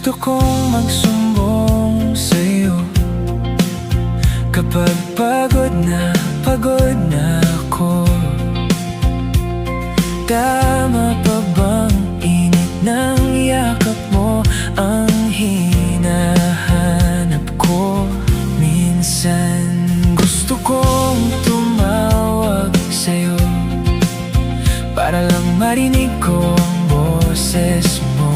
Gusto kong magsumbong sa'yo kapag pagod na ako. Tama pa bang init ng yakap mo ang hinahanap ko? Minsan gusto kong tumawag sa'yo para lang marinig ko ang boses mo.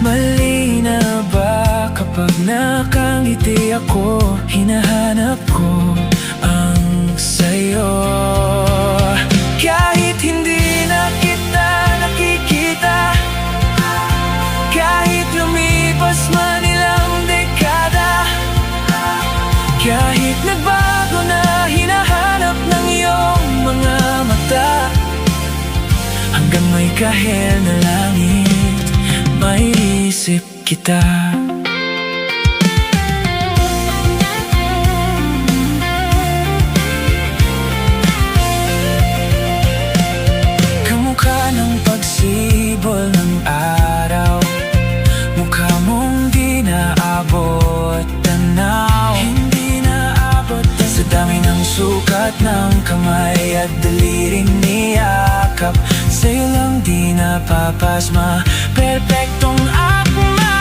Mali na ba kapag nakangiti ako? Hinahanap ko ang sayo. Kahit hindi na kita nakikita, kahit lumipas man ilang dekada, kahit nagbago na hinahanap ng iyong mga mata, hanggang may kahel na langit, may isip kita. Kamukha ng pagsibol ng araw, mukha mong di naabot tanaw. Hindi naabot sa dami ng sukat ng kamay at daliring niyakap. Sa'yo lang di napapasma, perpektong akma.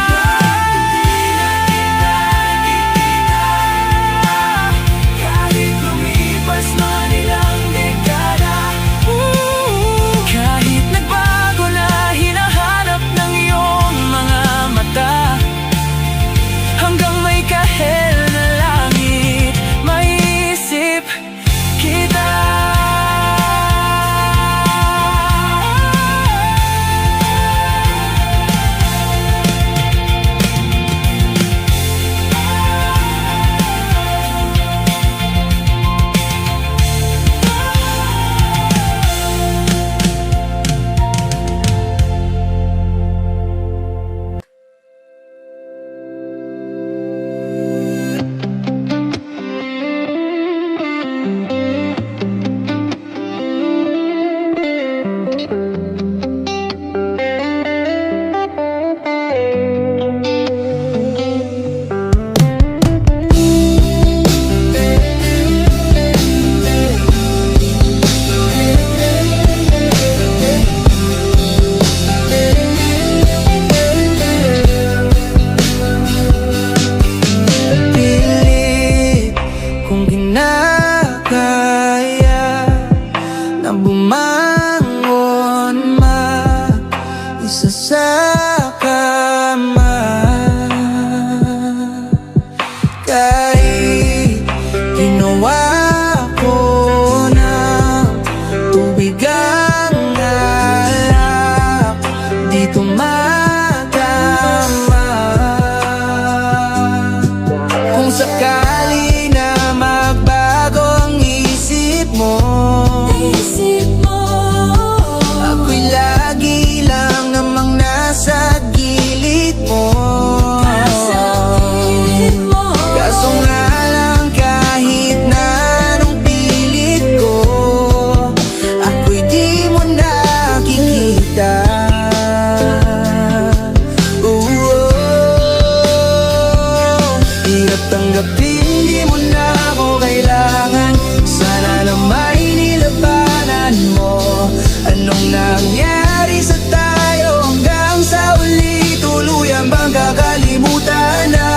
Kahit lumipas man ilang dekada, kahit nagbago na hinahanap ng iyong mga mata, hanggang may kahel na langit, may isip kita. Bumangon isa sa kama, kahit ginawa ko ng tubig ang alak, di tumatama. Kung sakali na magbago ang isip mo, ako'y lagi lang namang nasa gilid mo. Kaso nga lang kahit na anong pilit ko, ako'y di mo nakikita. Hirap tanggapin, di mo na ako kailangan. Sana na may nilabanan mo. Anong nangyari sa tayo hanggang sa uli? Tuluyan bang kakalimutan na?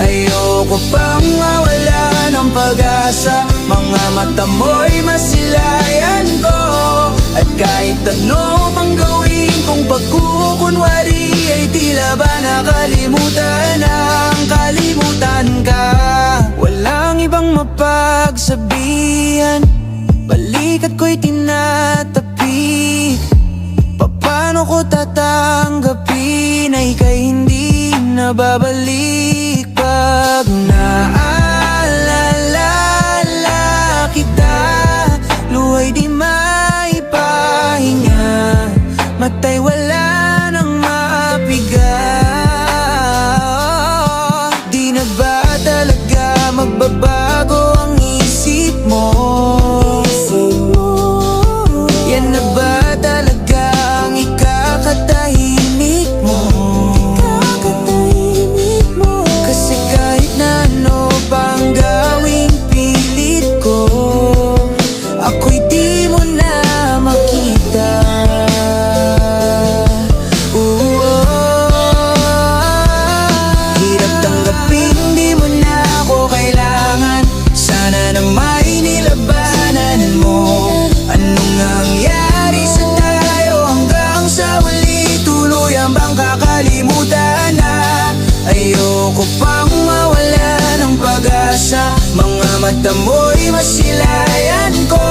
Ayoko pang mawala ng pag-asa. Mga mata mo'y masilayan ko, at kahit ano pang gawin kong pagkukunwari, ay tila ba nakalimutan ang kalimutan ka. Walang ibang mapagsabihan, balikat ko'y tinatapi. Paano ko tatanggapin ay ika'y hindi na babalik? Pag naalala kita, luha'y di maipahinga, mata'y wala nang mapiga. Di na ba talaga magbabago ang isip mo? Yan na ba talaga ang ikakatahimik mo? mata mo'y masilayan ko.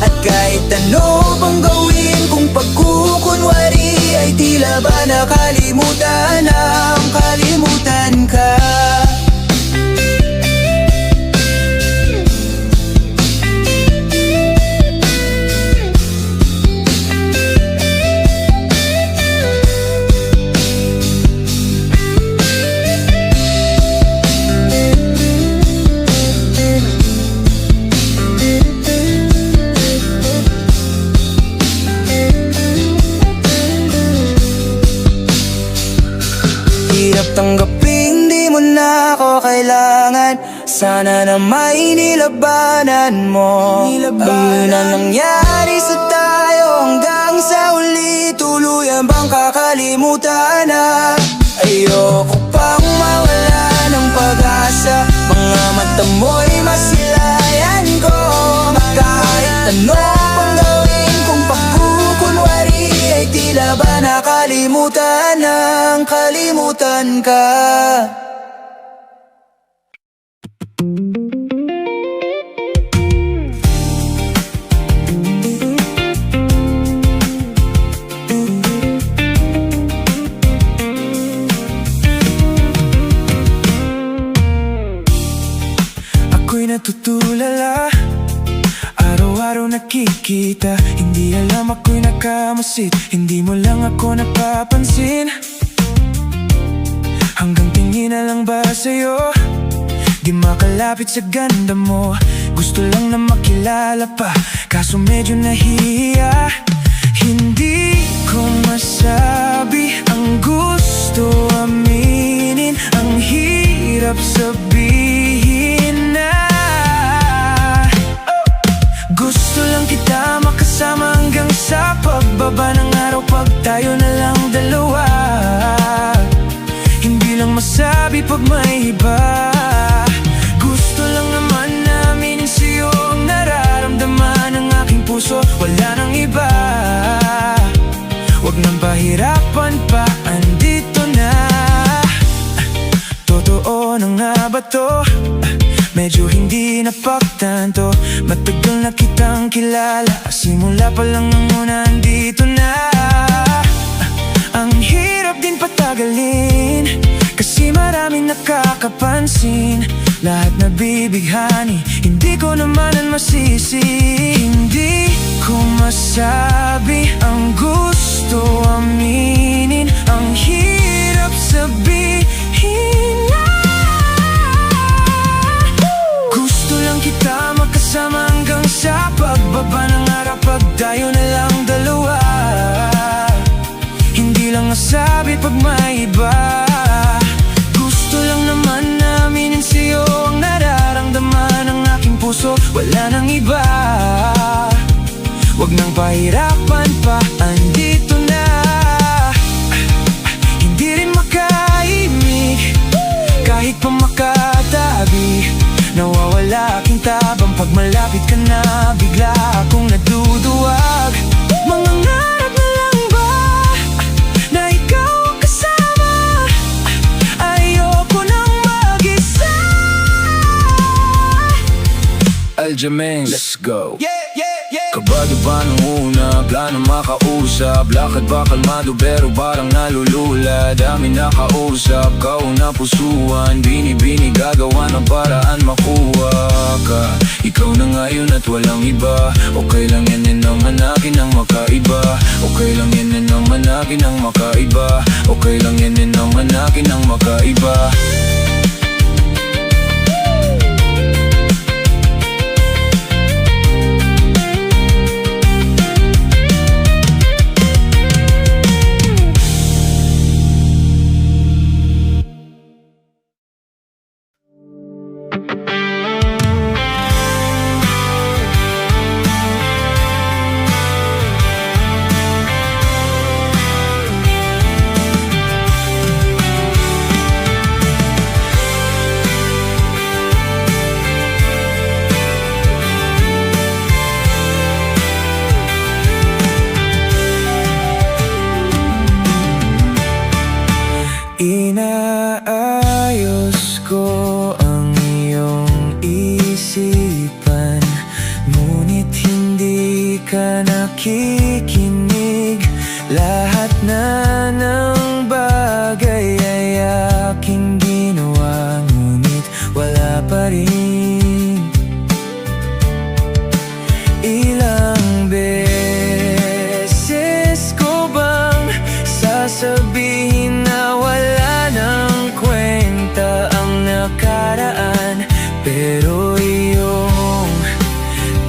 At kahit ano pang gawin kung pagkukunwari, ay tila ba nakalimutan ang kalimutan ka. Hirap tanggaping di mo na ako kailangan. Sana na may nilabanan mo ang na nangyari sa tayo hanggang sa uli. Tuluyan bang kakalimutan na? Ayoko pang mawala ng pag-asa. Mga mata mo'y masilayan ko. Kahit ano pang gawin kung pagkukunwari, ay tila ba nakalimutan ang kalimutan ka. Ako'y natutulala, araw-araw nakikita. Hindi alam ako'y nakamasid, hindi mo lang ako napapansin. Hanggang tingin na lang ba sa'yo, di makalapit sa ganda mo. Gusto lang na makilala pa, kaso medyo nahihiya. Hindi ko masabi ang gusto aminin, ang hirap sabihin na gusto lang kita makasama hanggang sa pagbaba ng araw, pag tayo na lang dalawa. Hindi lang masabi pag may iba. Gusto lang naman namin sa'yo ang nararamdaman ng aking puso, wala nang iba. Huwag nang pahirapan pa, andito na. Totoo na nga ba to? Medyo hindi napaktanto. Matagal na kitang kilala, simula pa lang nang una andito na. Ang hirap din patagalin, kasi maraming nakakapansin. Lahat nabibighani, hindi ko naman ang masisi. Hindi ko masabi ang gusto aminin, ang hirap sabihin na gusto lang kita makasama hanggang sa pagbaba ng araw, pag tayo na lang dalawa. Hindi lang masabi pag may iba. Gusto lang naman namin sa'yo ang nararamdaman ng aking puso, wala nang iba. Huwag nang pahirapan pa, andito na. Hindi rin makaimik, kahit pa makatabi. Nawawala aking tabang pag malapit ka na, bigla akong naduduwag. Mga ngarap na lang ba na ikaw ang kasama? Ayoko nang mag-isa. Aljamain, let's go. Kabado pa nung una, plano makausap. Lakad ba kalmado pero parang nalulula. Dami nakausap, kauna pusuan. Bini-bini gagawa ng paraan makuha ka. Ikaw na ngayon at walang iba. Okay lang yan ang hanakin ng makaiba. Okay lang yan ang hanakin ng makaiba. Okay lang yan ang hanakin ng makaiba. ka nakikinig. Lahat na ng bagay ay aking ginawa, ngunit wala pa rin. Ilang beses ko bang sasabihin na wala ng kwenta ang nakaraan, pero iyong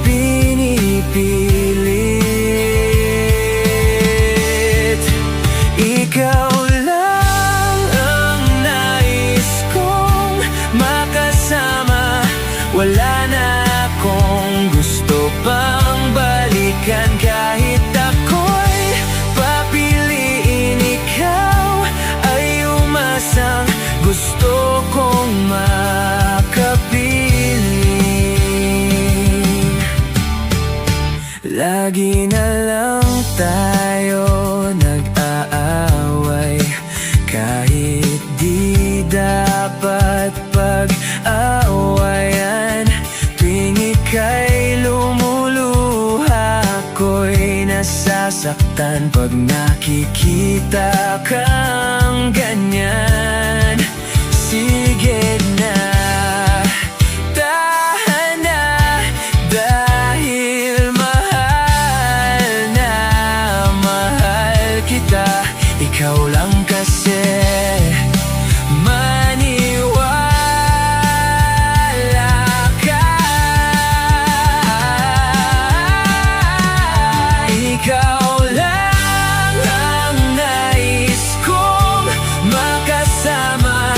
pinipilit. Ikaw lang ang nais kong makasama, wala na akong gusto pang balikan. Kahit ako'y papiliin, ikaw ay umasang gusto kong makapiling. Lagi na lang tayo nag-aaway, kahit di dapat pag-aawayan. Tuwing ika'y lumuluha, ako'y nasasaktan pag nakikita kang ganyan. Sige na, tahan na, dahil mahal na mahal kita. Ikaw lang kasi maniwala ka. Ikaw lang ang nais kong makasama,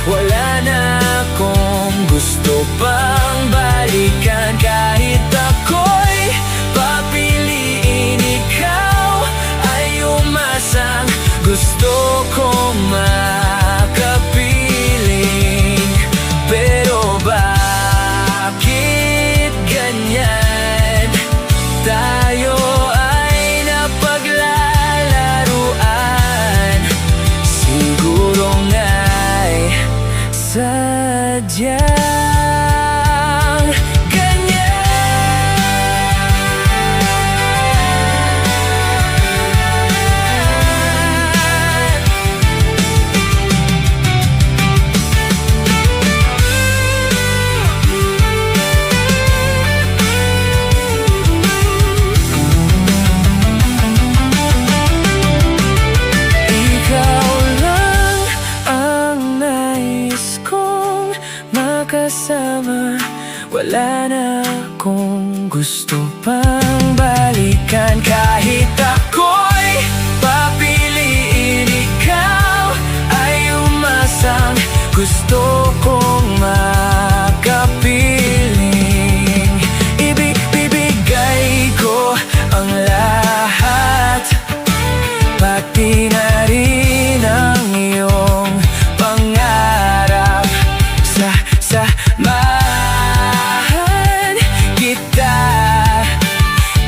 wala na akong gusto pang balikan. Kahit ako'y papiliin, ikaw ay umasang gusto kong makapiling. Pero bakit ganyan? Tayo ay napaglalaruan, siguro nga'y sadyang ganyan. Ikaw lang ang nais kong makasama, wala na akong gusto pang balikan. Kahit ako'y papiliin, ikaw ay umasang gusto kong makapiling. Ibibigay ko ang lahat, pati na rin ang iyong pangarap. Samahan kita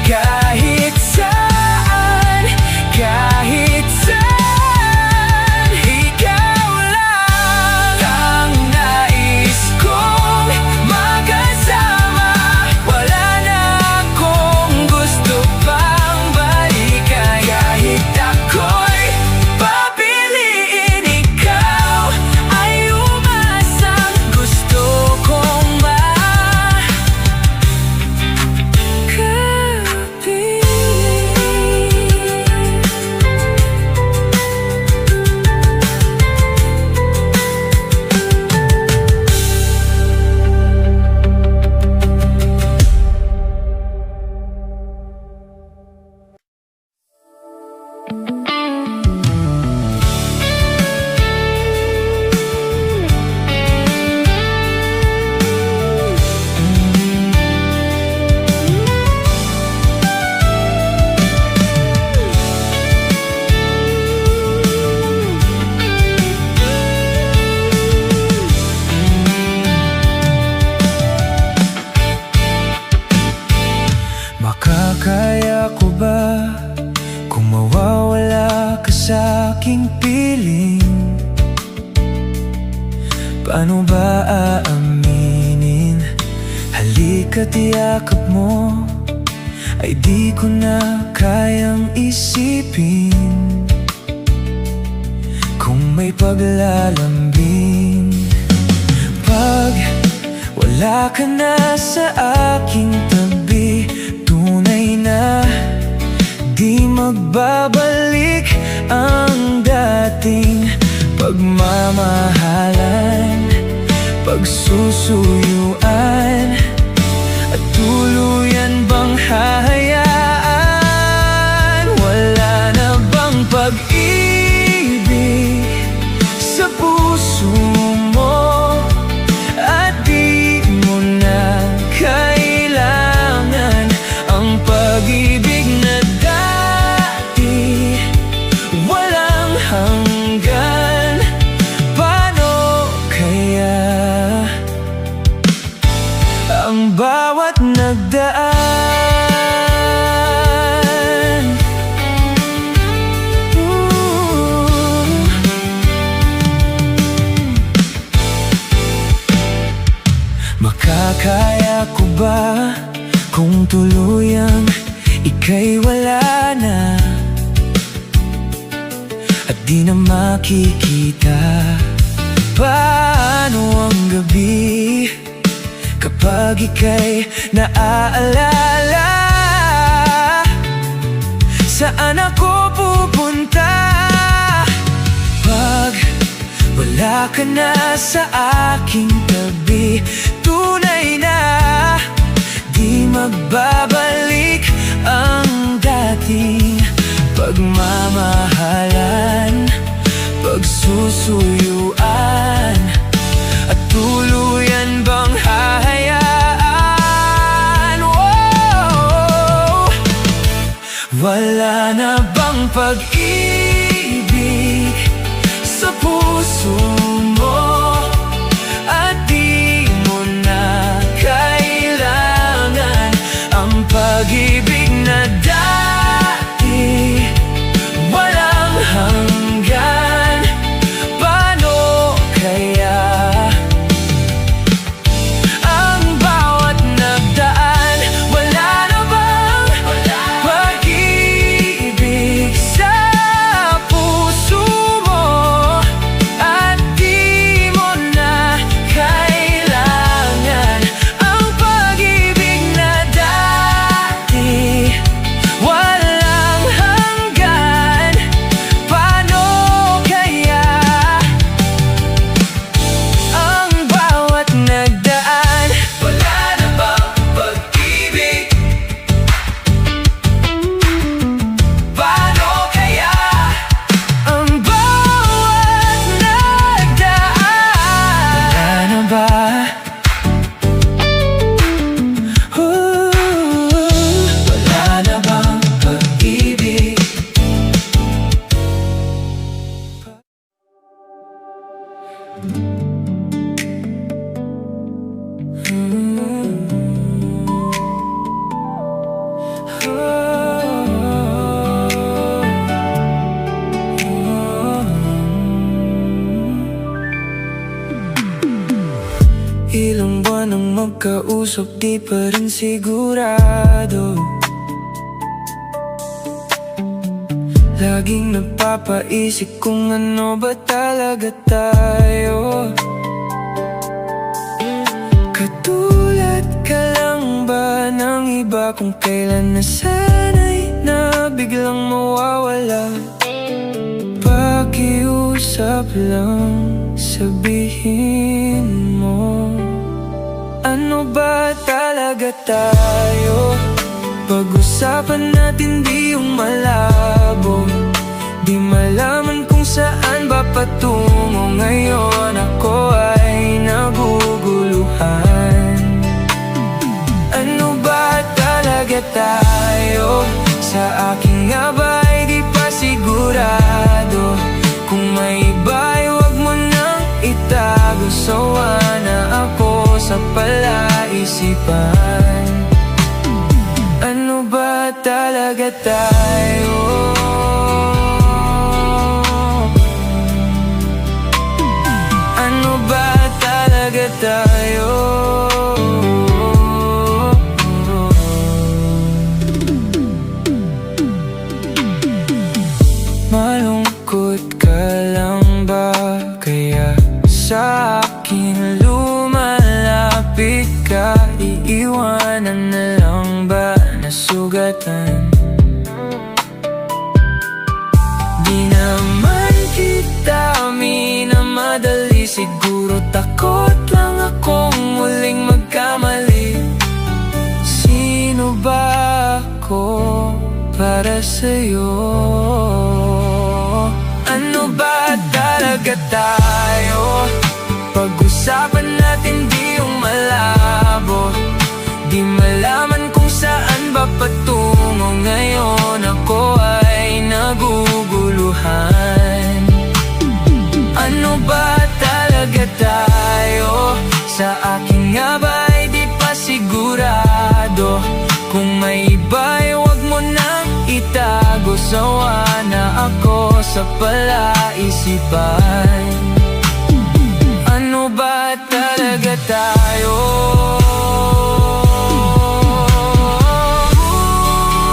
kahit saan, kahit saan. Ikaw lang ang nais kong makasama, wala na akong gusto pang balikan. Kahit ako'y papiliin, ikaw ay umasang gusto kong makakaya ko ba kung mawawala ka sa aking piling? Paano ba aaminin? Halika't iyakap mo ay di ko na kayang isipin kung may paglalambing. Pag wala ka na sa aking tabi, tunay na di magbabalik ang dating pagmamahalan, pagsusuyuan, at tuluyan bang hahayaan? Wala na bang pag-ibig sa puso mo, at di mo na kailangan ang pag-ibig na dati walang hanggan? Paano kaya ang bawat nagdaan? Makakaya ko ba kung tuluyang ika'y wala na, at di na makikita? Paano ang gabi kapag ika'y naaalala? Saan ako pupunta pag wala ka na sa aking tabi? Tunay na di magbabalik ang dating pagmamahalan, pagsusuyuan, at tuluyan bang hahayaan? Oh, wala na bang pag-ibig sa puso mo, at di mo na kailangan ang pag-ibig na dati walang hanggan? Paano kaya ang bawat nagdaan? Wala na bang pag-ibig sa puso mo, at di mo na kailangan ang pag-ibig na dati walang hanggan? Paano kaya ang bawat nagdaan? Wala na bang pag-ibig? Paano kaya ang bawat nagdaan? Wala na ba? Wala na bang pag-ibig? Ilang buwan nang magkausap, di pa rin sigurado. Laging napapaisip kung ano ba talaga tayo. Katulad ka lang ba ng iba kung kailan nasanay na biglang mawawala? Pakiusap lang, sabihin mo, ano ba talaga tayo? Pag-usapan natin di yung malabo, di malaman kung saan ba patungo. Ngayon ako ay naguguluhan. Ano ba talaga tayo? Sa akin nga ba ay di pa sigurado? Kung may iba ay huwag mo nang itago. Sawa na ako sa palaisipan. Ano ba talaga tayo? Ano ba talaga tayo? na lang ba nasugatan? Di naman kita minamadali, siguro takot lang akong muling magkamali. Sino ba ako para sa'yo? Ano ba talaga tayo? Pag-usapan natin di yung malabo, di malaman kung saan ba patungo. Ngayon ako ay naguguluhan. Ano ba talaga tayo? Sa akin nga ba ay di pa sigurado? Kung may iba'y wag mo nang itago. Sawa na ako sa palaisipan. Ano ba talaga tayo?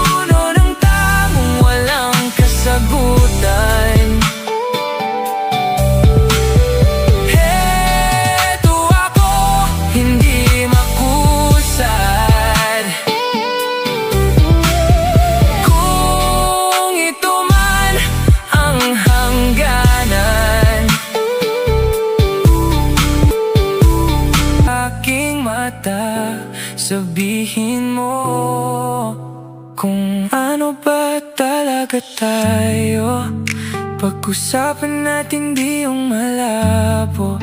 Puno ng tamong walang kasagutan. Heto ako, hindi makusad. Kung ito man ang hangganan, aking mata, sabihin mo kung ano ba talaga tayo. Pag-usapan natin di yung malabo,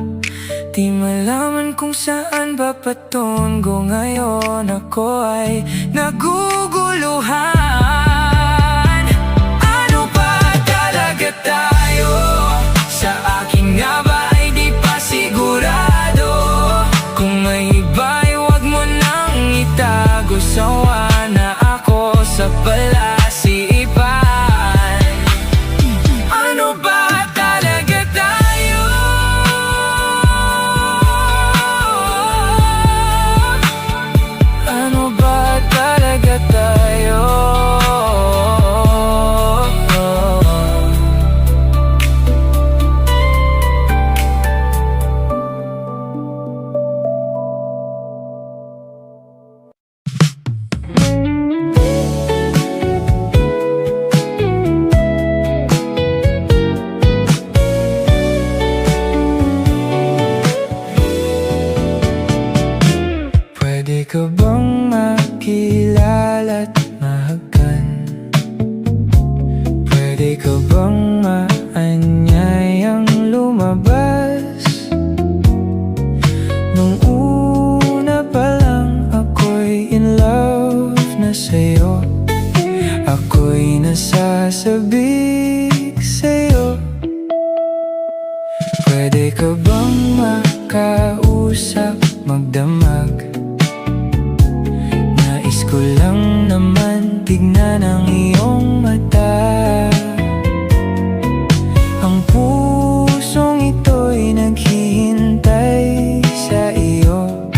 di malaman kung saan ba patungo. Ngayon ako ay naguguluhan. Ano ba talaga tayo? Sa akin nga ba ay di pa sigurado? Kung may iba'y wag mo nang itago. Sawa na ako sa palasipan. Ano ba talaga tayo? Ano ba talaga tayo? Pwede ka bang makilala't mahagan? Pwede ka bang maanyayang lumabas? Nung una pa lang ako'y in love na sa'yo. Ako'y nasasabik sa'yo. Pwede ka bang makausap, magdamag? Nais ko lang naman tignan ang iyong mata. Ang pusong ito'y naghihintay sa iyo.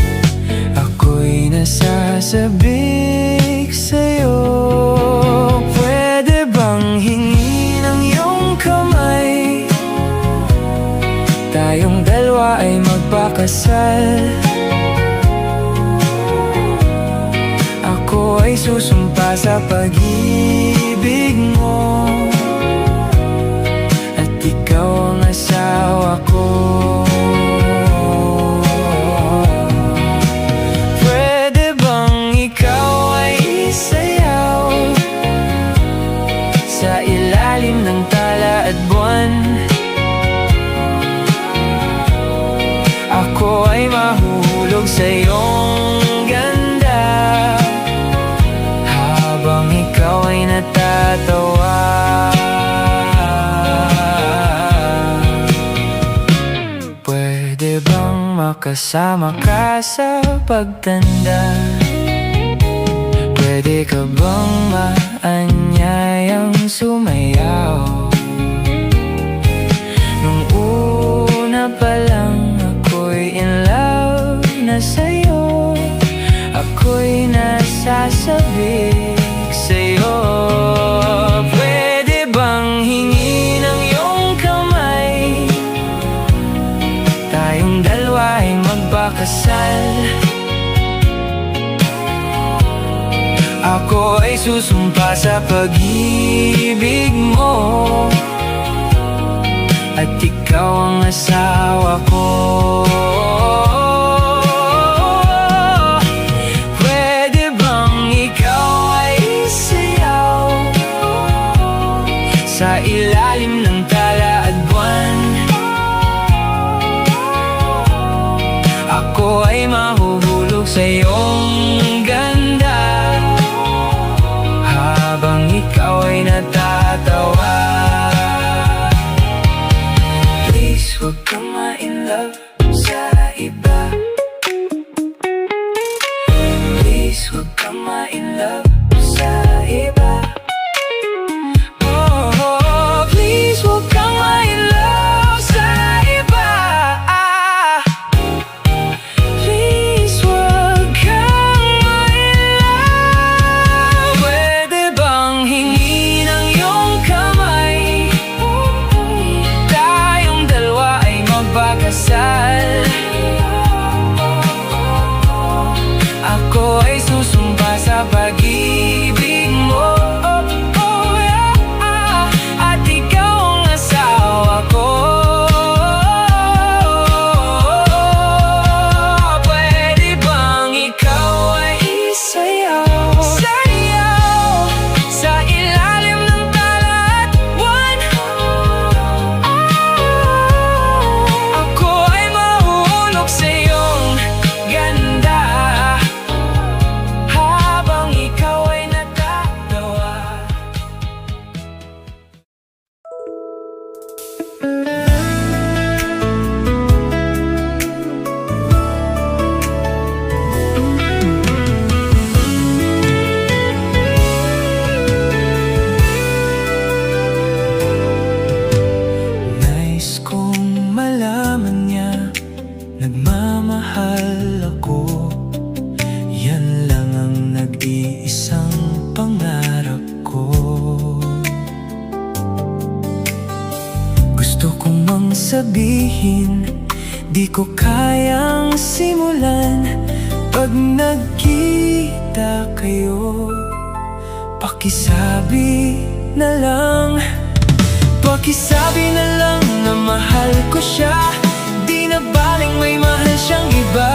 Ako'y nasasabik sa'yo. Pwede bang hingin ang iyong kamay? Tayong dalawa ay magpakasal. Ako ay susumpa sa pag-ibig mo, at ikaw ang asawa ko. Pwede bang ikaw ay isayaw sa ilalim ng tala at buwan? Ako ay mahuhulog sa iyong ganda, habang ikaw ay natatawa. Pwede bang makasama ka sa pagtanda? Pwede ka bang maanyayang sumayaw? Nung una pa lang ako'y in love na sa'yo. Ako'y nasasabik sa'yo. Pwede bang hingin ang iyong kamay? Tayong dalawa ay magpakasal. ay susumpa sa pag-ibig mo, at ikaw ang asawa ko. Pwede bang ikaw ay isayaw sa ilalim ng tala at buwan? Ako ay mahuhulog sa iyong ganda habang ikaw ay natatawa. Please, huwag kang ma-in-love sa iba. Please, huwag kang ma-in-love sa iba. Oh, please, huwag kang ma-in-love sa iba. Please, huwag kang ma-in-love. Pwede bang hingin ang iyong kamay? Tayong dalawa ay magpakasal. Ako ay susumpa sa pag-ibig mo, at ikaw ang asawa ko. Pwede bang ikaw ay isayaw sa ilalim ng tala at buwan? Ako ay mahuhulog sa iyong ganda habang ikaw ay natatawa. Nais kong malaman niya, nagmamahal ako. Yan lang ang nag-iisang pangarap ko. Gusto kong mang sabihin, di ko kayang simulan. Pag nagkita kayo, pakisabi na lang. Pakisabi na lang na mahal ko siya, di na baling may mahal siyang iba.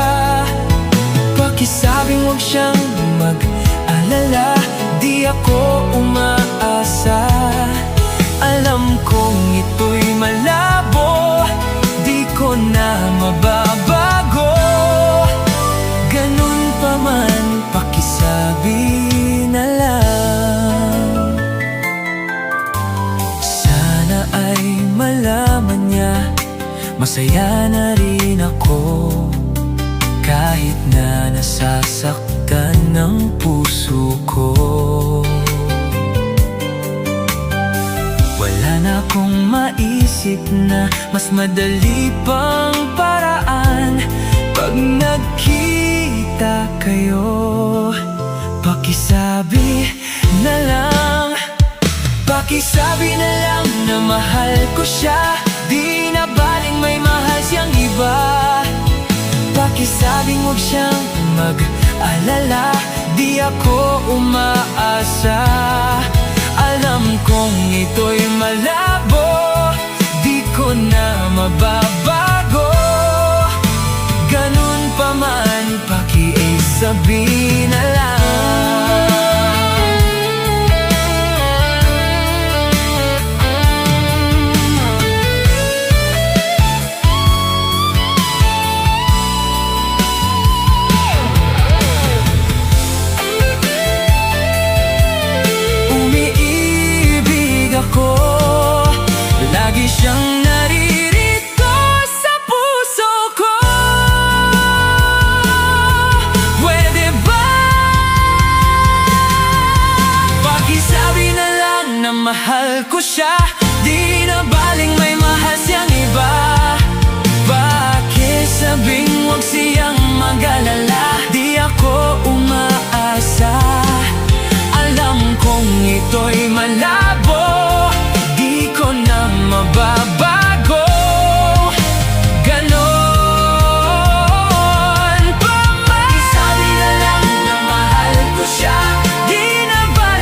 Pakisabing huwag siyang mag-alala, di ako umaasa. Alam kong ito'y malabo, di ko na mababago. Ganun pa man, pakisabi na lang. Sana ay malaman niya, masaya na rin ako, kahit na nasasaktan ng puso ko. Wala na akong maisip na mas madali pang paraan. Pag nagkita kayo, pakisabi na lang. Pakisabi na lang na mahal ko siya, di na baling may mahal siyang iba. Pakisabing huwag siyang mag-alala, di ako umaasa. Alam kong ito'y malabo, di ko na mababago. Ganun pa man, pakisabi na lang. Lagi siyang naririto sa puso ko. Pwede ba pakisabi na lang na mahal ko siya, di na baling may mahal siyang iba. Pakisabing huwag siyang mag-alala, di ako umaasa. Alam kong ito'y malabo, di ko na mababago. Ganon pa man, pakisabi na lang na mahal ko siya, di na ba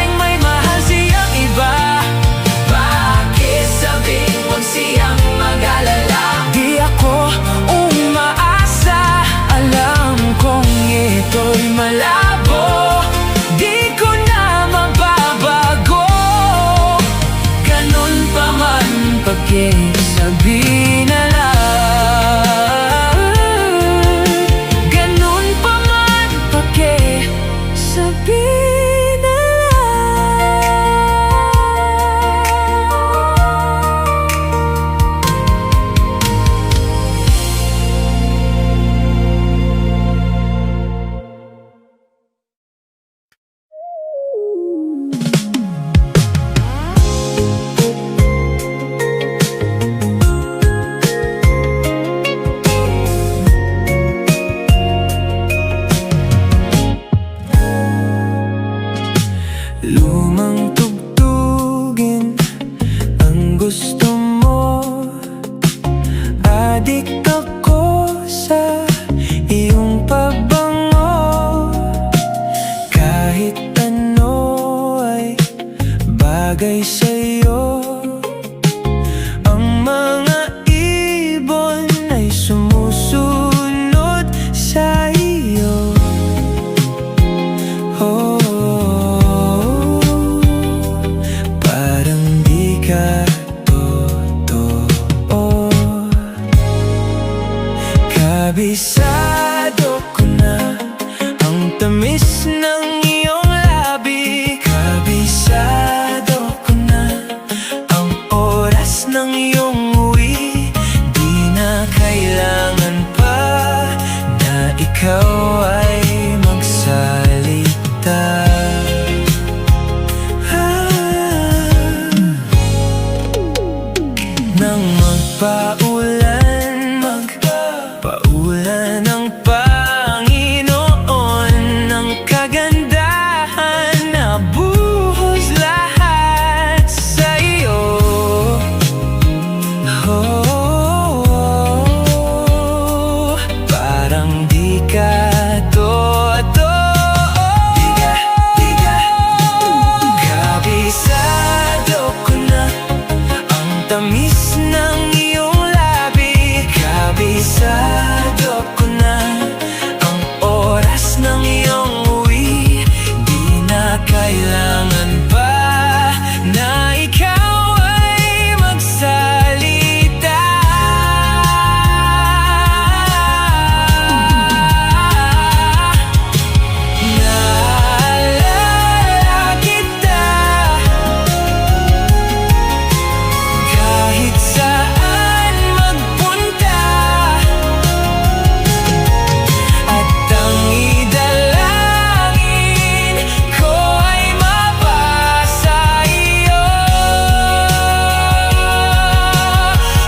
Lumang tugtugin ang gusto mo. Adik ako sa iyong pabango. Kahit ano ay bagay sa'yo. Ang mga ibon ay sumusunod sa iyo. Oh, parang di ka totoo. Kabisado ko na ang tamis ng iyong labi. Kabisado ko na ang oras ng iyong uwi. Di na kailangan pa na ikaw ay magsalita. Nang magpaulan, magpaulan ang Panginoon ng kagandahan na buhos lahat sa iyo. Oh, parang di ka totoo. Kabisado ko na ang tamis ng iyong labi. Kabisado ko na ang oras ng iyong uwi. Di na kailangan pa na ikaw ay magsalita. Naalala kita kahit saan magpunta, at ang idalangin ko ay mabasa iyo.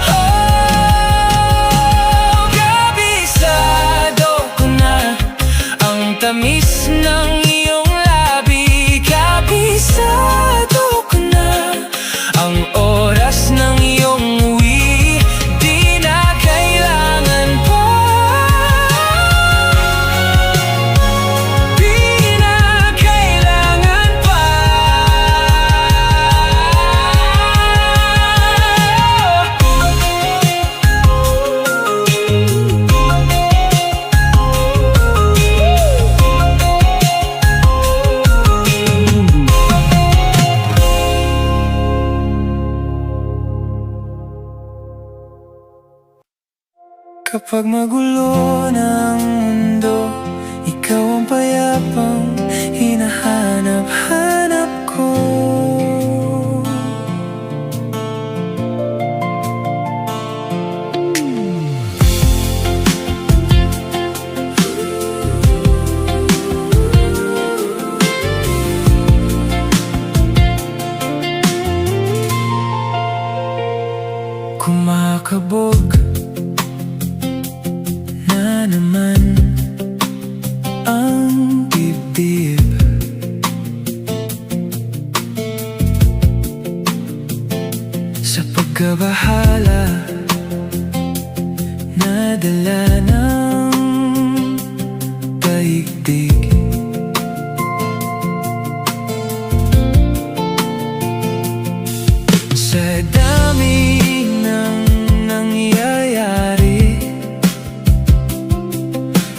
Oh, kabisado ko na ang tamis ng iyong labi. Kabisado ko na ang oras ng iyong uwi. Di na kailangan pa, di na kailangan pa. Kapag magulo ng mundo, ikaw ang payapang hinahanap-hanap ko. Kumakabog na naman ang dibdib. Sa pagkabahala na dala ng daigdig. Sa dami ng nangyayari,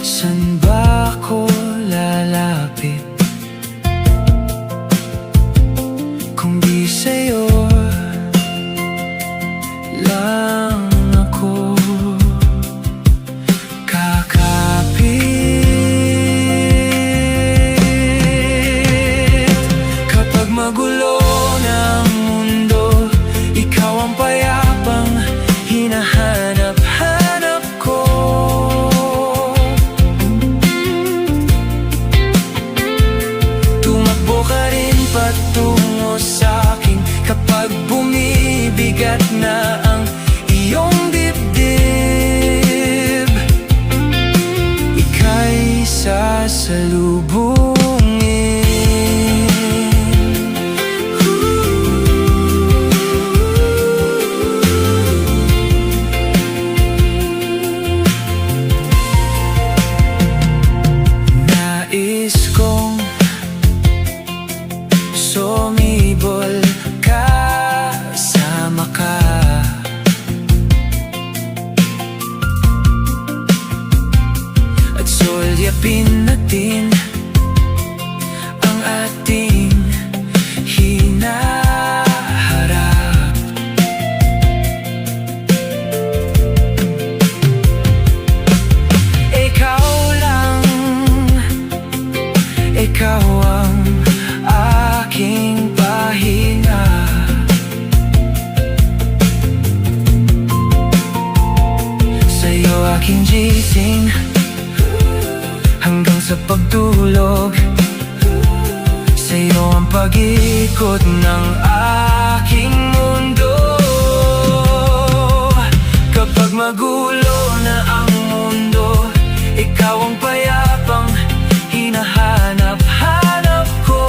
san ba ako lalapit kung di sa'yo lang ako kakapit? Kapag magulo ng mundo, ikaw ang payapang hinahanap-hanap ko. Tumakbo ka rin patungo sa'kin kapag bumibigat na ang iyong dibdib. Ika'y sasalubungin. sumibol, kasama ka. At sulyapin natin ang ating hinaharap. Ikaw lang, ikaw ang aking pahinga. Sa'yo aking gising hanggang sa pagtulog. Sa'yo ang pag-ikot ng aking mundo. Kapag magulo na ang mundo, ikaw ang payapang hinahanap-hanap ko.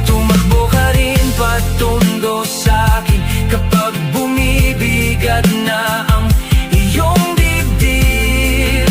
Tumakbo ka rin patundo sa'kin kapag bumibigat na ang iyong dibdib.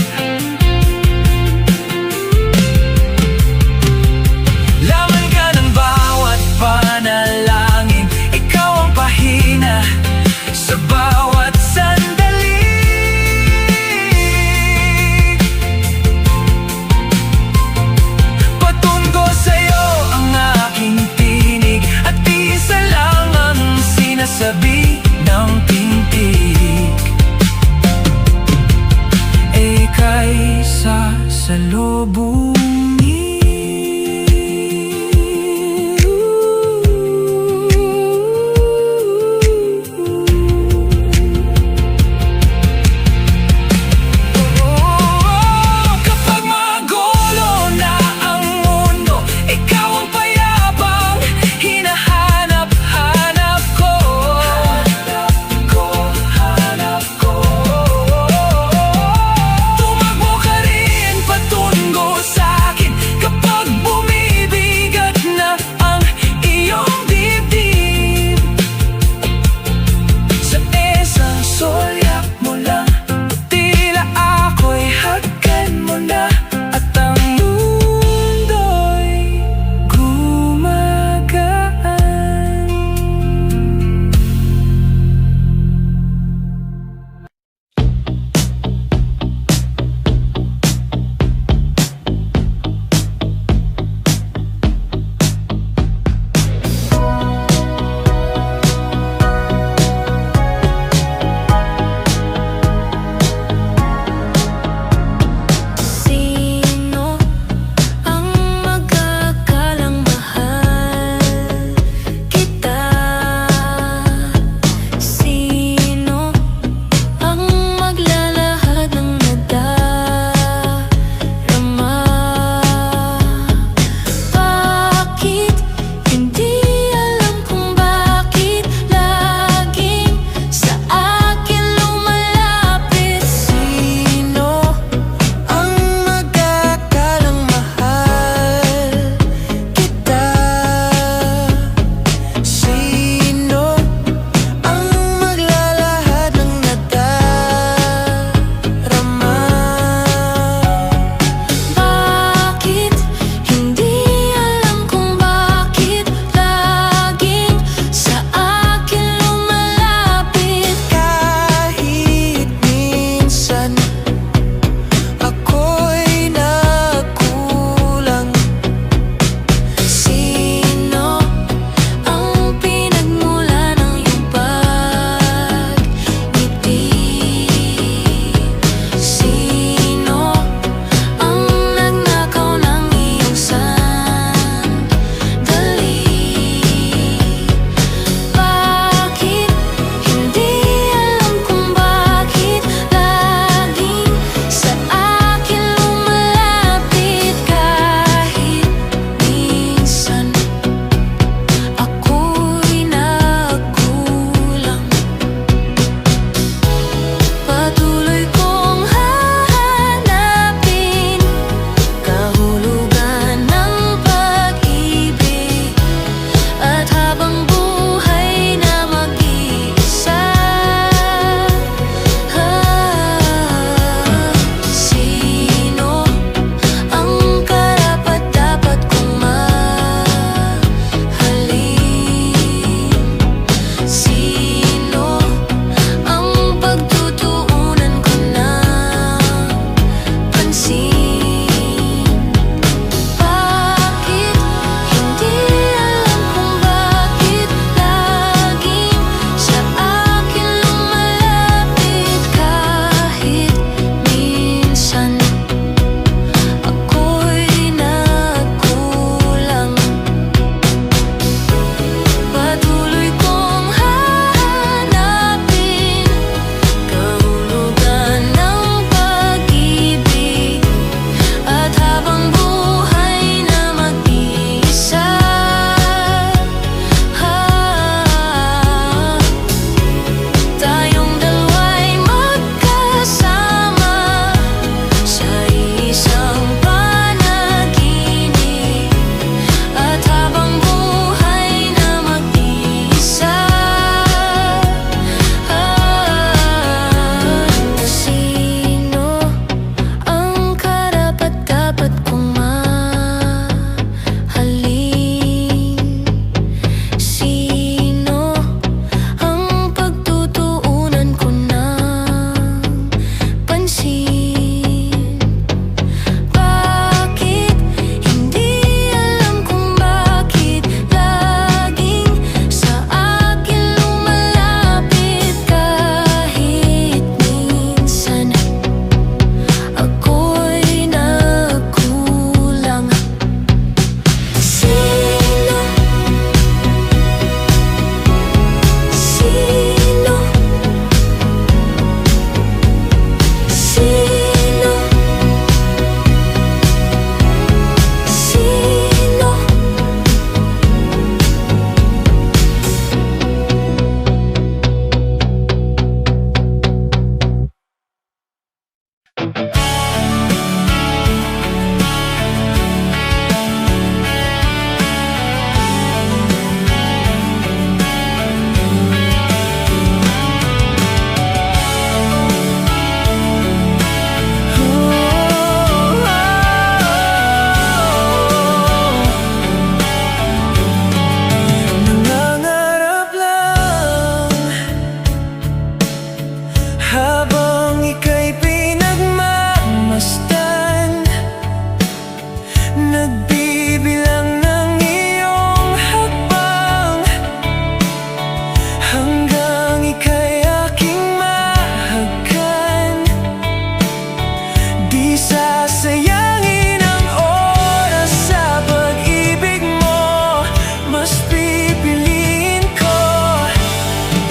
sasayangin ang oras sa pag-ibig mo. Mas pipiliin ko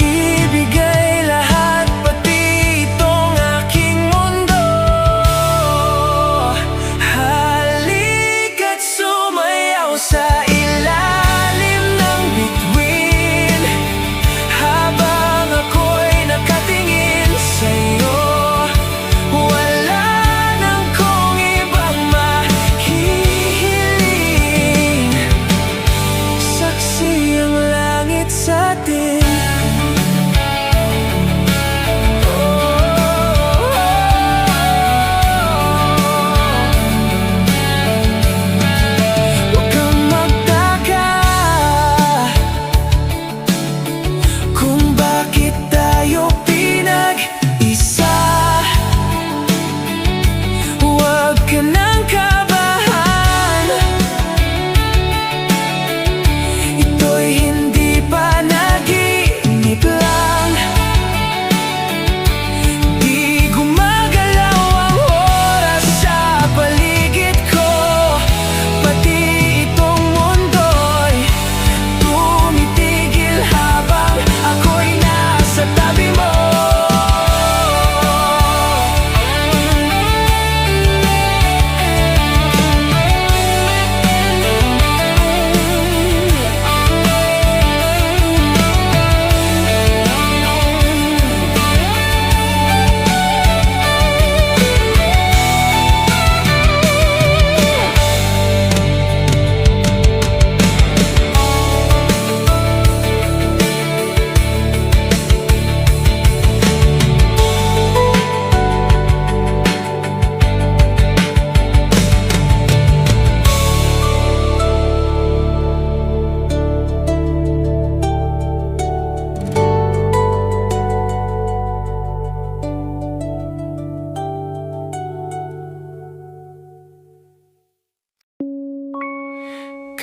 ibigay lahat, pati itong aking mundo. Halika't sumayaw sa ilalim ng bituin, habang ako'y nakatingin sa'yo. Wala nang kung ibang mahihiling, saksi ang langit sa atin. Huwag kang magtaka kung bakit tayo pinag-isa. Huwag ka nang kabahan, ito'y hindi panaginip lang. Di gumagalaw ang oras sa paligid ko, pati itong mundo'y tumitigil habang ako'y nasa tabi mo.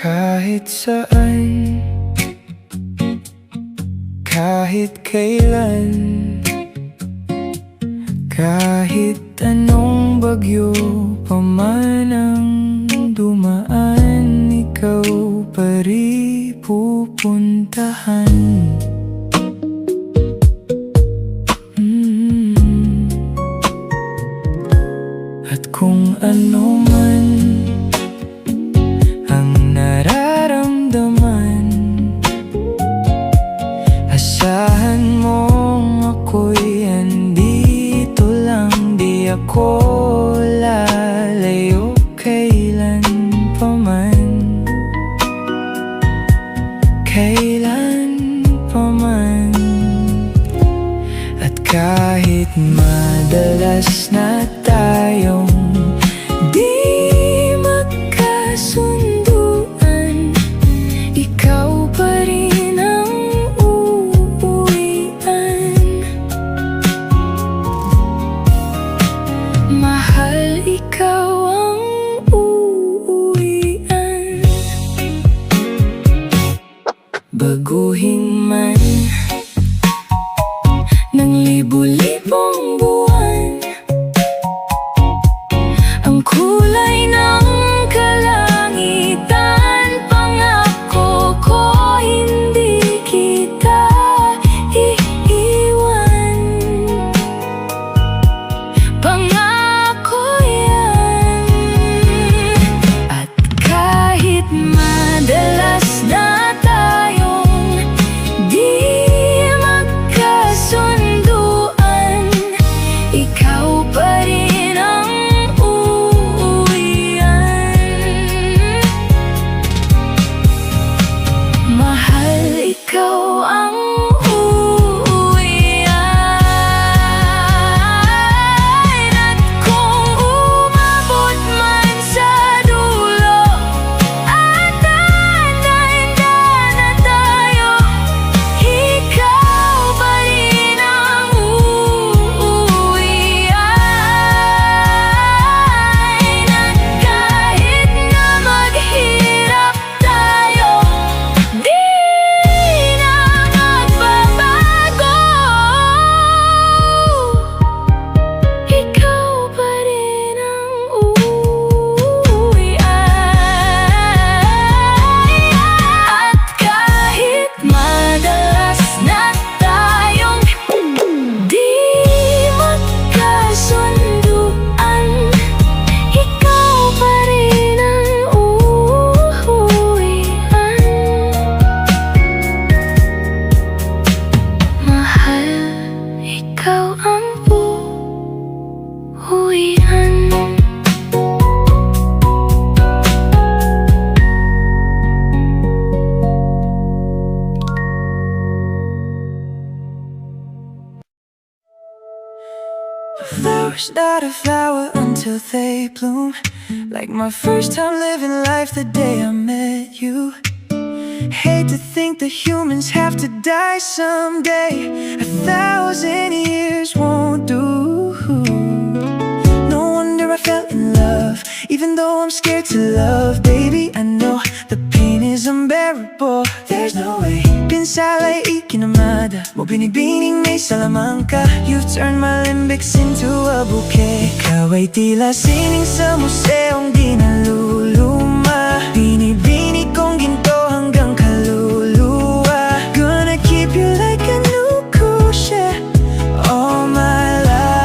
Kahit saan, kahit kailan, kahit anong bagyo pa man ang dumaan, ikaw pa rin pupuntahan. At kung ano man ang nararamdaman, asahan mong ako'y andito lang. Di ako lalayo kailan pa man, kailan pa man. At kahit madalas na tayong di magkasunduan, ikaw pa rin ang uuwian. Mahal, ikaw ang uuwian. Baguhin man ng libu-libong buwan ang kulay ng kalangitan, pangako ko hindi kita iiwan. Pangako yan. At kahit madalas na tayong di magkasunduan, ikaw pa rin ang uuwian. push not a flower until they bloom. Like my first time living life the day I met you. Hate to think that humans have to die someday. 1,000 years won't do. No wonder I fell in love, even though I'm scared to love. Baby, I know the pain is unbearable. There's no way pinsala'y ikinamada mo, binibining may salamangka. You've turned my limbics into a bouquet. Ikaw ay tila sining sa museong di naluluma. Binibini kong ginto hanggang kaluluwa. Gonna keep you like a new cruise all my life.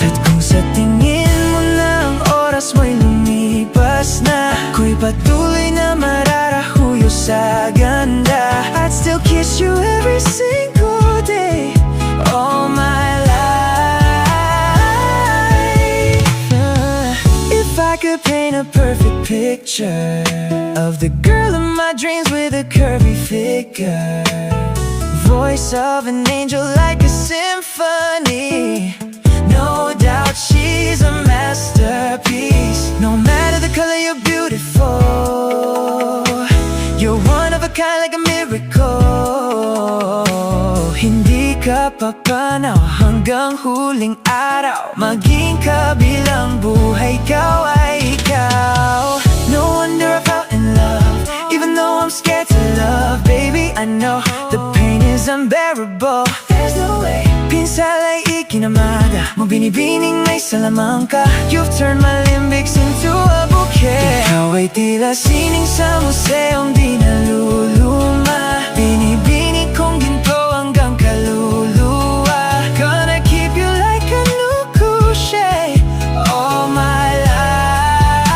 At kung sa tingin mo na ang oras mo'y lumipas na, ako'y patuloy na mararahuyo sa ganda. I'd still kiss you every single day all my life. If I could paint a perfect picture of the girl of my dreams with a curvy figure, voice of an angel like a symphony, no doubt she's a masterpiece. No matter the color, you're beautiful. You're one of a kind, like a miracle. Hindi ka papanaw hanggang huling araw. Maging kabilang buhay, ikaw ay ikaw. No wonder I fell in love, even though I'm scared to love. Baby, I know the pain is unbearable. There's no way pinsala'y ikinamada mo, binibining may salamangka. You've turned my limbics into a bouquet. Ikaw ay tila sining sa museong di naluluma. Binibini kong ginto hanggang kaluluwa. Gonna keep you like a new cruise all my life.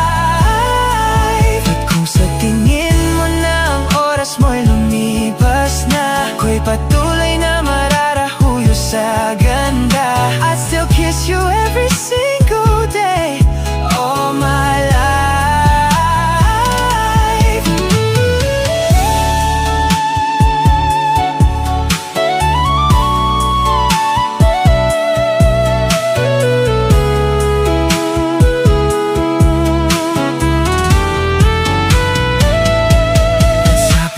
At kung sa tingin mo na ang oras mo'y lumipas na, ako'y patuloy na mararahuyo sa ganda. I'd still kiss you every single day all my life.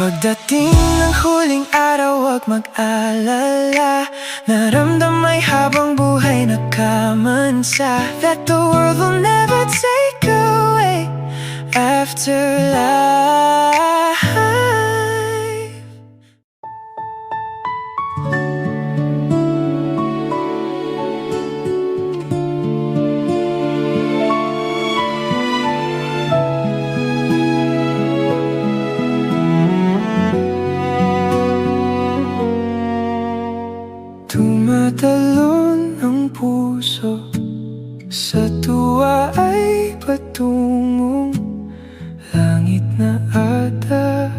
Pagdating ng huling araw, huwag mag-alala. Naramdamay habang buhay nakamansa, that the world will never take away after life. Tumatalon ang puso, sa tuwa ay patungong langit na ata.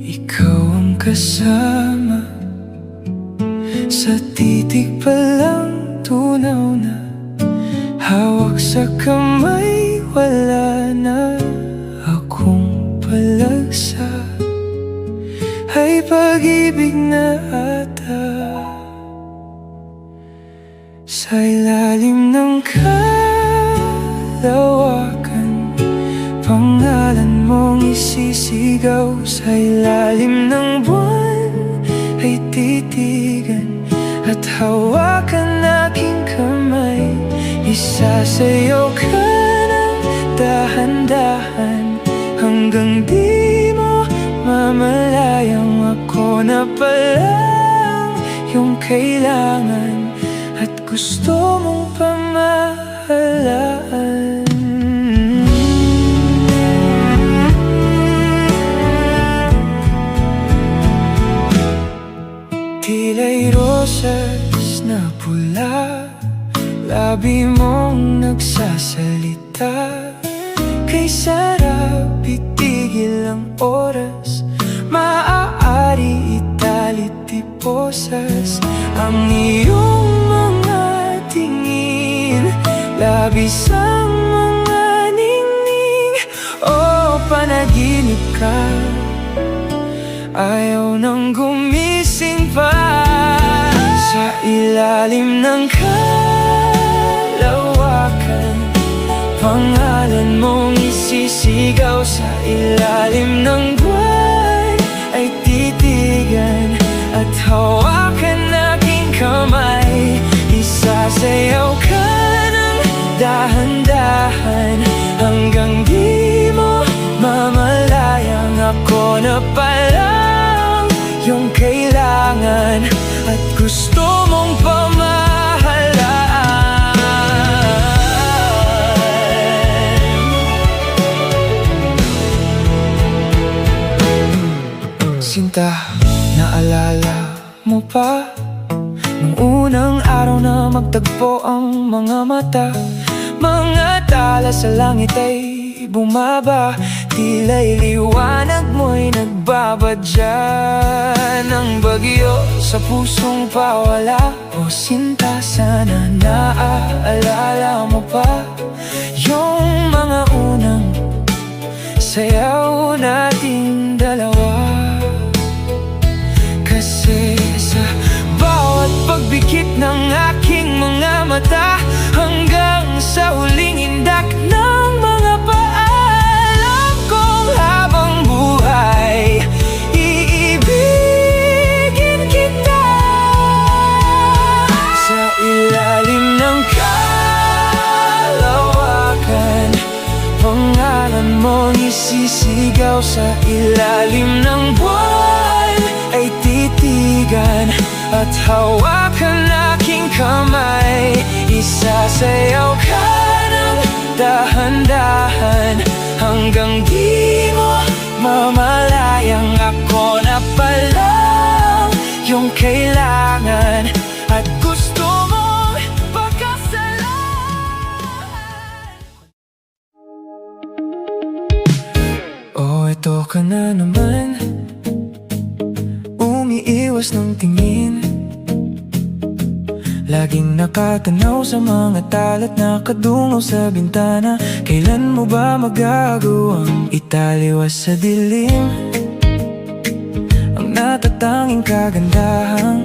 Ikaw ang kasama, sa titig pa lang tunaw na. Hawak sa kamay, wala na akong palagsa. Ay pag-ibig na ata. Sa ilalim ng kalawakan, pangalan mong isisigaw. Sa ilalim ng buwan ay titigan at hawakan aking kamay. Isasayaw ka ng dahan-dahan hanggang di mo mamalayang ako na palang yung kailangan at gusto mong pamahalaan. Tila'y rosas na pula, labi mong nagsasalita. Kay sarap itigil ang oras, maaari italit iposas ang iyong mga tingin, labis ang mga ningning. O panaginip ka, ayaw nang gumising pa. Sa ilalim ng kalawakan, pangalan mong isisigaw. Sa ilalim ng buwan ay titigan at hawakan aking kamay. Isasayaw ka ng dahan-dahan hanggang di mo mamalayang ako na palang yung kailangan at gusto mong pamahalaan. Sinta, naalala mo pa nung unang araw na magtagpo ang mga mata? Mga tala sa langit ay bumaba, tila'y liwanag mo'y nagbabadya ng bagyo sa pusong pawala. O sinta, sana naaalala mo pa yung mga unang sayaw nating dalawa. Kasi sa bawat pagbikit ng aking mga mata, hanggang sa huling indak ng mga paalam kong habang buhay, iibigin kita. Sa ilalim ng kalawakan, pangalan mong isisigaw. Sa ilalim ng buwan ay titigan at hawakan aking kamay. Isasayaw ka ng dahan-dahan hanggang di mo mamalayang ako na palang yung kailangan at gusto mong pagkasalan. Oh, ito ka na naman, umiiwas ng tingin, laging nakatanaw sa mga talat nakadungaw sa bintana. Kailan mo ba magagawang italiwas sa dilim ang natatanging kagandahang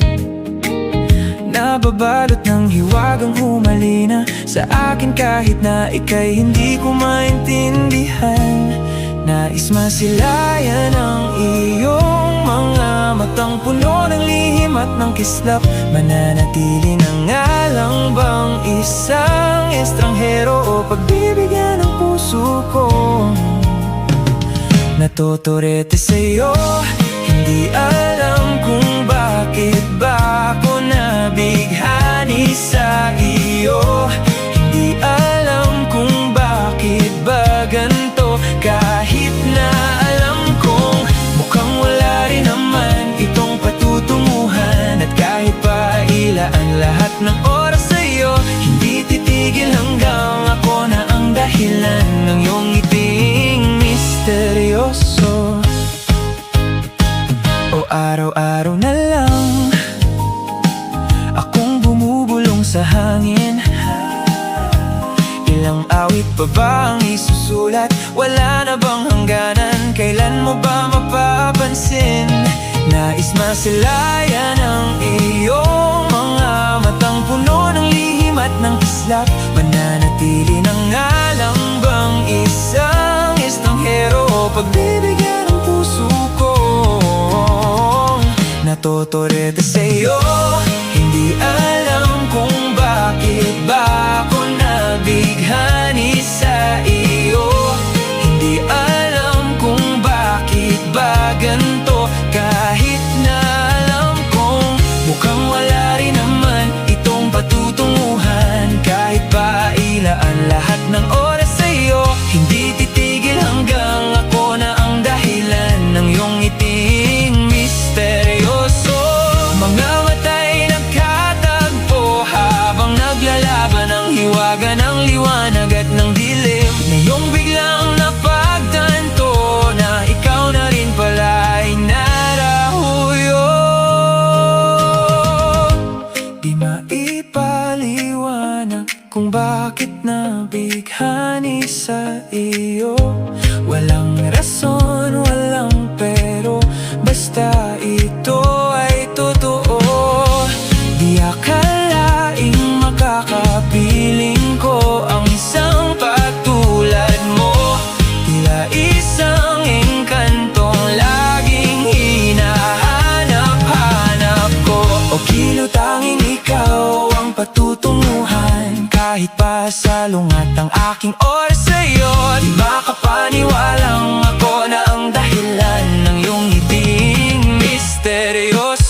nababalot ng hiwagang humalina sa akin kahit na ika'y hindi ko maintindihan. Nais masilayan ang iyong mga matang puno ng lihim at ng kislap. Mananatili na nga lang bang isang estranghero o pagbibigyan ng puso ko? Natotorete sa'yo, hindi alam kung bakit ba ako nabighani sa iyo. Hindi alam kung bakit ba ganito, kahit na alam kong mukhang wala rin naman itong patutunguhan. At kahit pa ilaan lahat ng oras sa'yo, hindi titigil hanggang ako na ang dahilan ng iyong ngiting misteryoso. O araw-araw na lang akong bumubulong sa hangin. Ilang awit pa ba ang isusulat? Wala na bang hangganan? Kailan mo ba mapapansin? Nais masilayan ang iyong mga matang puno ng lihim at ng kislap. Mananatili na nga lang bang isang estranghero o pagbibigyan ng puso ko? Natotorete sa'yo, hindi alam kung bakit ba ako nabighani sa iyo. Hindi alam kung bakit ba ganito, kahit na alam kong mukhang wala rin naman itong patutunguhan. Kahit pa ilaan lahat ng oras sa'yo, hindi titigil hanggang ako na ang dahilan ng iyong ngiting misteryoso. Mga mata'y nagkatagpo habang naglalaban ang hiwaga ng liwanag at ng dilim. Ngayong biglang napagtanto na ikaw na rin pala ay narahuyo. Di maipaliwanag kung bakit nabighani sa iyo. Walang rason, walang pero, basta ito ay totoo. Di akala Ipasalungat ang aking oras sa'yo. Di makapaniwalang ako na ang dahilan ng iyong ngiting misteryoso.